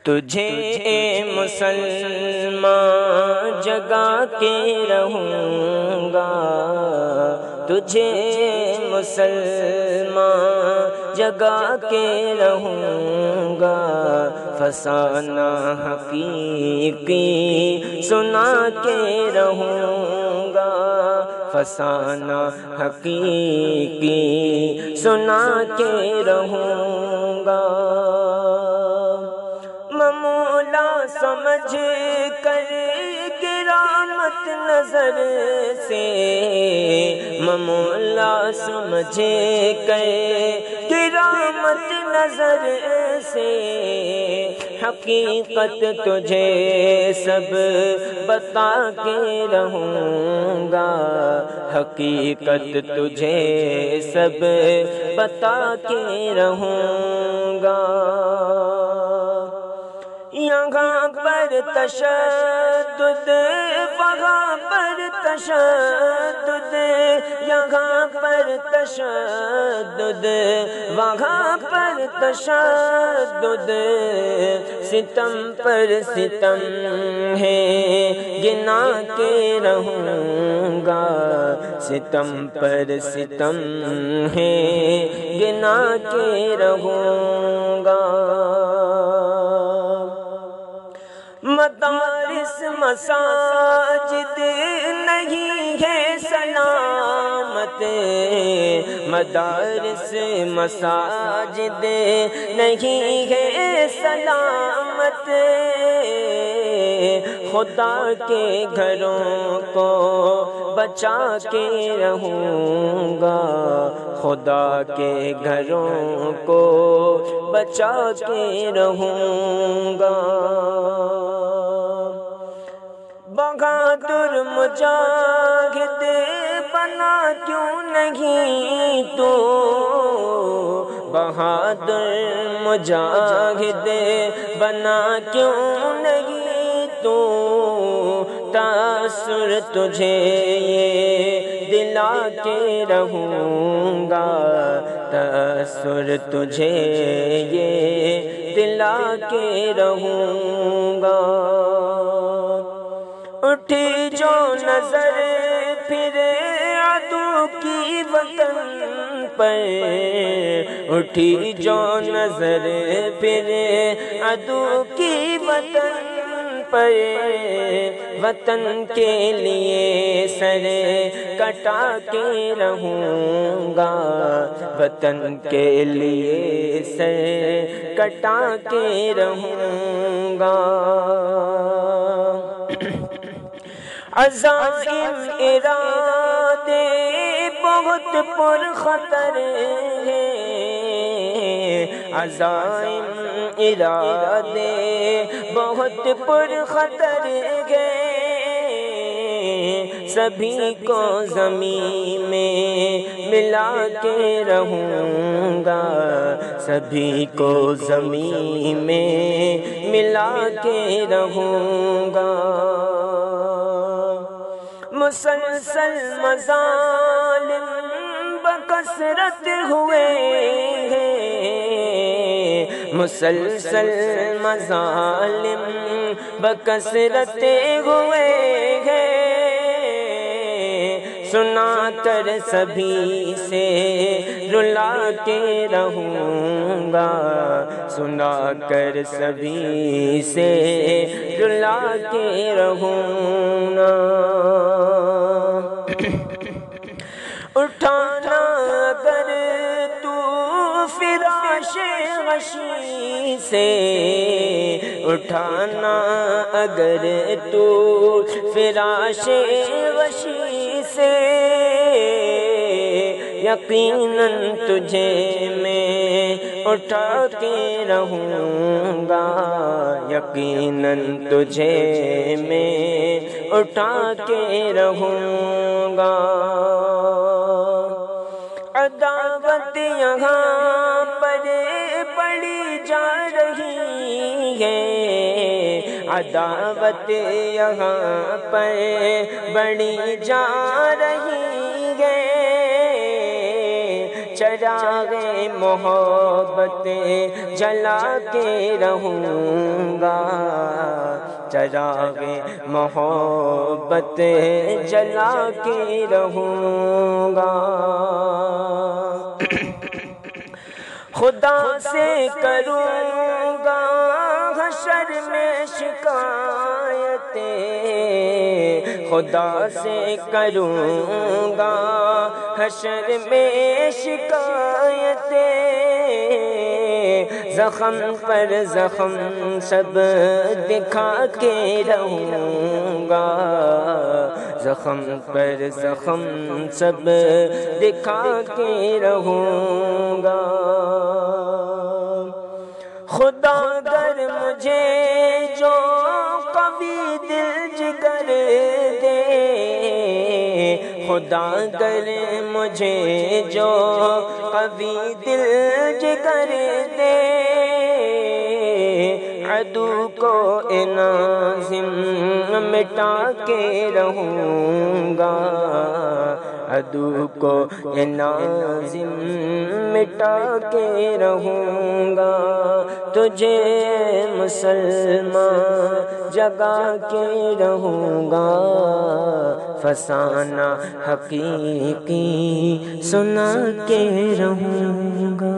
تجھے اے مسلمان جگا کے رہوں گا، تجھے مسلمان جگا کے رہوں گا، فسانہ حقیقی سنا کے رہوں گا، فسانہ حقیقی سنا کے رہوں گا۔ مولا سمجھ کر کرامت نظر سے، مولا سمجھ کر کرامت نظر سے، حقیقت تجھے سب بتا کے رہوں گا، حقیقت تجھے سب بتا کے رہوں گا۔ یہاں پر تشدد وہاں پر تشدد، یہاں پر تشدد وہاں پر تشدد، ستم پر ستم ہے گنا کے رہوں گا، ستم پر ستم ہے گنا کے رہوں گا۔ مدارس مساجد نہیں ہے سلامت، مدارس مساجد نہیں ہے سلامت، خدا کے گھروں کو بچا کے رہوں گا، خدا کے گھروں کو بچا کے رہوں گا۔ بہادر مجاہد بنا کیوں نہیں تو، بہادر مجاہد بنا کیوں نہیں تو، تاثر تجھے یہ دلا کے رہوں گا، تاثر تجھے یہ دلا کے رہوں گا۔ اٹھی جو نظر پھر عدو کی وطن پر، اٹھی جو نظر پھر عدو کی وطن پر، وطن کے لیے سر کٹا کے رہوں گا، وطن کے لیے سر کٹا کے رہوں گا۔ عزائم ارادے بہت پر خطر ہے، عزائم ارادے بہت پر خطر ہے، سبھی کو زمین میں ملا کے رہوں گا، سبھی کو زمین میں ملا کے رہوں گا۔ مسلسل مظالم بکثرت ہوئے ہیں، مسلسل مظالم بکثرت ہوئے ہیں، سنا کر سبھی سے رلا کے رہوں گا، سنا کر سبھی سے رلا کے رہوں گا۔ اٹھانا اگر تو فراش غشی سے، اٹھانا اگر تو فراش غشی سے، یقیناً تجھے میں اٹھا کے رہوں گا، یقیناً تجھے میں اٹھا کے رہوں گا۔ عداوت یہاں پر بڑھی جا رہی ہے، عداوت یہاں پر بڑھی جا رہی ہے، چراغ محبت جلا کے رہوں گا، چراغ محبت جلا کے رہوں گا۔ خدا سے کروں گا حشر میں شکایتیں، خدا سے کروں گا حشر میں شکایتیں، زخم پر زخم سب دکھا کے رہوں گا، زخم پر زخم سب دکھا کے رہوں گا۔ خدا گر مجھے جو قوی دل جگر دے، خدا گر مجھے جو قوی دل جگر دے، عدو کو ناظم مٹا کے رہوں گا، عدو کو ناظم مٹا کے رہوں گا، تجھے مسلمان جگا کے رہوں گا، فسانہ حقیقی سنا کے رہوں گا۔